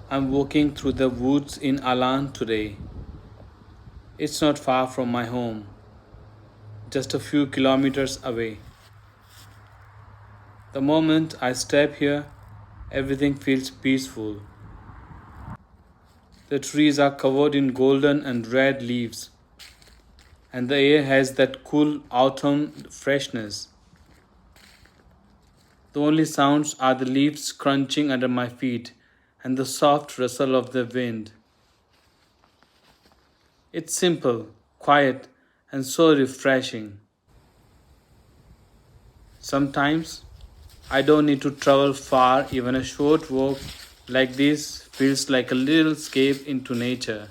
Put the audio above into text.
I'm walking through the woods in Alland today. It's not far from my home, just a few kilometers away. The moment I step here, everything feels peaceful. The trees are covered in golden and red leaves, and the air has that cool autumn freshness. The only sounds are the leaves crunching under my feet and the soft rustle of the wind. It's simple, quiet, and so refreshing. Sometimes I don't need to travel far, even a short walk like this feels like a little escape into nature.